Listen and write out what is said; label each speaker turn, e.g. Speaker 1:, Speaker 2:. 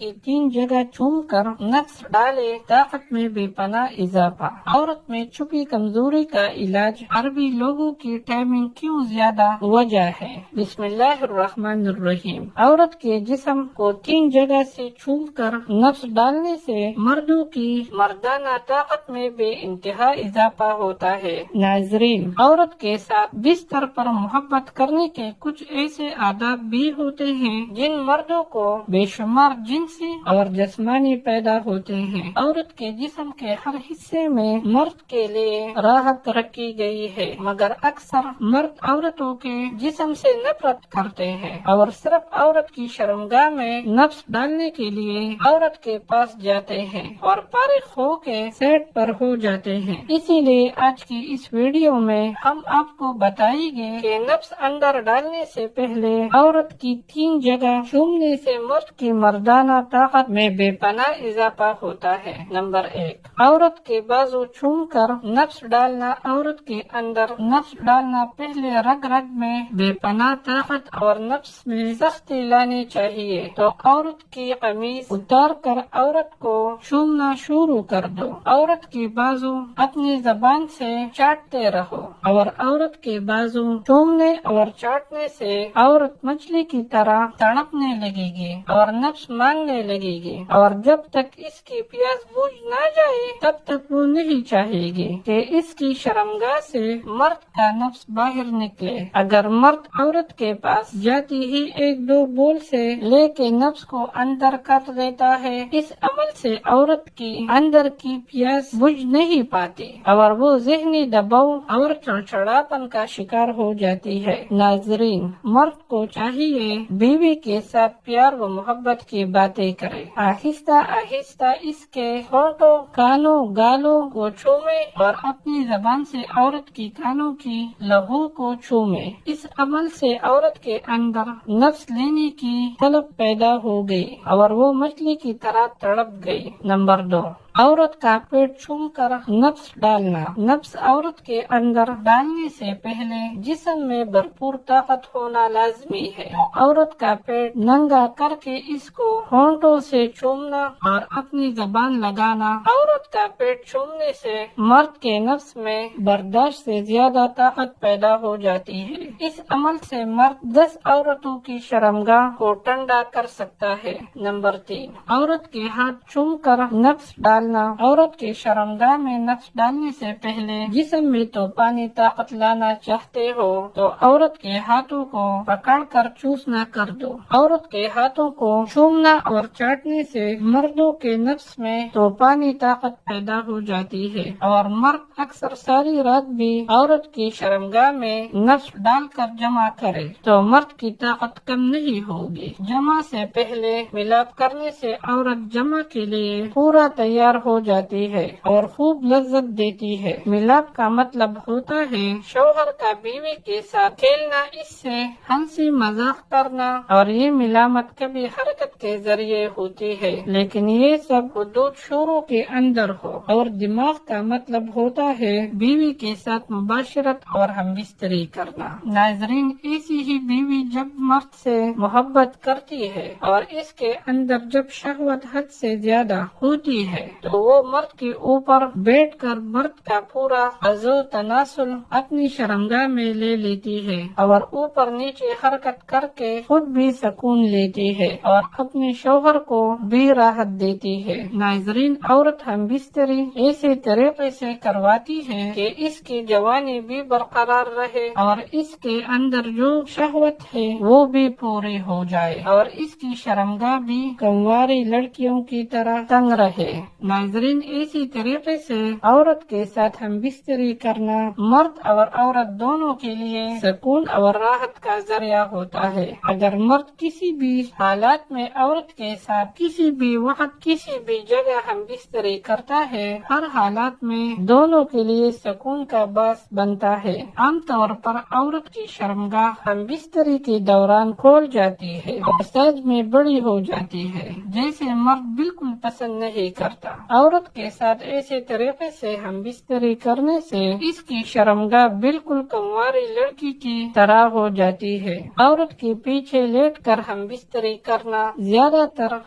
Speaker 1: کی 3 جگہ چوم کر نقص ڈالے، طاقت میں بے پناہ اضافہ۔ عورت میں چھپی کمزوری کا علاج، عربی لوگوں کی ٹائمنگ کیوں زیادہ وجہ ہے۔ بسم اللہ الرحمن الرحیم۔ عورت کے جسم کو 3 جگہ سے چوم کر نقص ڈالنے سے مردوں کی مردانہ طاقت میں بے انتہا اضافہ ہوتا ہے۔ ناظرین، عورت کے ساتھ بستر پر محبت کرنے کے کچھ ایسے آداب بھی ہوتے ہیں جن مردوں کو بے شمار جنسی اور جسمانی پیدا ہوتے ہیں۔ عورت کے جسم کے ہر حصے میں مرد کے لیے راحت رکھی گئی ہے، مگر اکثر مرد عورتوں کے جسم سے نفرت کرتے ہیں اور صرف عورت کی شرمگاہ میں نفس ڈالنے کے لیے عورت کے پاس جاتے ہیں اور فارغ ہو کے سیٹ پر ہو جاتے ہیں۔ اسی لیے آج کی اس ویڈیو میں ہم آپ کو بتائیں گے کہ نفس اندر ڈالنے سے پہلے عورت کی 3 جگہ چومنے سے مرد کی مردانہ طاقت میں بے پناہ اضافہ ہوتا ہے۔ نمبر 1، عورت کے بازو چوم کر نفس ڈالنا۔ عورت کے اندر نفس ڈالنا پہلے رگ رگ میں بے پناہ طاقت اور نفس میں سختی لانی چاہیے۔ تو عورت کی قمیض اتار کر عورت کو چومنا شروع کر دو۔ عورت کے بازو اپنی زبان سے چاٹتے رہو اور عورت کے بازو چومنے اور چاٹنے سے عورت مچھلی کی طرح تڑپنے لگے گی اور نفس مانگنے لگے گی، اور جب تک اس کی پیاس بجھ نہ جائے تب تک وہ نہیں چاہے گی کہ اس کی شرمگاہ سے مرد کا نفس باہر نکلے۔ اگر مرد عورت کے پاس جاتی ہی 1-2 بول سے لے کے نفس کو اندر کر دیتا ہے، اس عمل سے عورت کی اندر کی پیاس بجھ نہیں پاتی اور وہ ذہنی دباؤ اور چڑچڑاپن کا شکار ہو جاتی ہے۔ ناظرین، مرد کو چاہیے بیوی کے ساتھ پیار و محبت کی باتیں کرے، آہستہ آہستہ اس کے ہونٹوں، کانوں، گالوں کو چومے اور اپنی زبان سے عورت کی کانوں کی لہو کو چومے۔ اس عمل سے عورت کے اندر نفس لینے کی طلب پیدا ہو گئی اور وہ مچھلی کی طرح تڑپ گئی۔ نمبر 2، عورت کا پیٹ چوم کر نفس ڈالنا۔ نفس عورت کے اندر ڈالنے سے پہلے جسم میں بھرپور طاقت ہونا لازمی ہے۔ عورت کا پیٹ ننگا کر کے اس کو ہونٹوں سے چومنا اور اپنی زبان لگانا۔ عورت کا پیٹ چومنے سے مرد کے نفس میں برداشت سے زیادہ طاقت پیدا ہو جاتی ہے۔ اس عمل سے مرد 10 عورتوں کی شرمگاہ کو ٹھنڈا کر سکتا ہے۔ نمبر 3، عورت کے ہاتھ چوم کر نفس ڈالنا۔ عورت کے شرمگاہ میں نفس ڈالنے سے پہلے جسم میں تو پانی طاقت لانا چاہتے ہو تو عورت کے ہاتھوں کو پکڑ کر چوسنا کر دو۔ عورت کے ہاتھوں کو چومنا اور چاٹنے سے مردوں کے نفس میں تو پانی طاقت پیدا ہو جاتی ہے اور مرد اکثر ساری رات بھی عورت کی شرمگاہ میں نفس ڈال کر جمع کرے تو مرد کی طاقت کم نہیں ہوگی۔ جمع سے پہلے ملاپ کرنے سے عورت جمع کے لیے پورا تیار ہو جاتی ہے اور خوب لذت دیتی ہے۔ ملاپ کا مطلب ہوتا ہے شوہر کا بیوی کے ساتھ کھیلنا، اس سے ہنسی مذاق کرنا، اور یہ ملامت کبھی حرکت کے ذریعے ہوتی ہے لیکن یہ سب حدود شروع کے اندر ہو، اور دماغ کا مطلب ہوتا ہے بیوی کے ساتھ مباشرت اور ہم بستری کرنا۔ ناظرین، ایسی ہی بیوی جب مرد سے محبت کرتی ہے اور اس کے اندر جب شہوت حد سے زیادہ ہوتی ہے تو وہ مرد کے اوپر بیٹھ کر مرد کا پورا عضو تناسل اپنی شرمگاہ میں لے لیتی ہے اور اوپر نیچے حرکت کر کے خود بھی سکون لیتی ہے اور اپنے شوہر کو بھی راحت دیتی ہے۔ ناظرین، عورت ہم بستری ایسے طریقے سے کرواتی ہے کہ اس کی جوانی بھی برقرار رہے اور اس کے اندر جو شہوت ہے وہ بھی پوری ہو جائے اور اس کی شرمگاہ بھی کنواری لڑکیوں کی طرح تنگ رہے۔ ناظرین، اسی طریقے سے عورت کے ساتھ ہم بستری کرنا مرد اور عورت دونوں کے لیے سکون اور راحت کا ذریعہ ہوتا ہے۔ اگر مرد کسی بھی حالات میں عورت کے ساتھ کسی بھی وقت کسی بھی جگہ ہم بستری کرتا ہے، ہر حالات میں دونوں کے لیے سکون کا باعث بنتا ہے۔ عام طور پر عورت کی شرمگاہ ہم بستری کے دوران کھول جاتی ہے اور سائز میں بڑی ہو جاتی ہے، جیسے مرد بالکل پسند نہیں کرتا۔ عورت کے ساتھ ایسے طریقے سے ہم بستری کرنے سے اس کی شرمگاہ بالکل کنواری لڑکی کی طرح ہو جاتی ہے۔ عورت کے پیچھے لیٹ کر ہم بستری کرنا زیادہ تر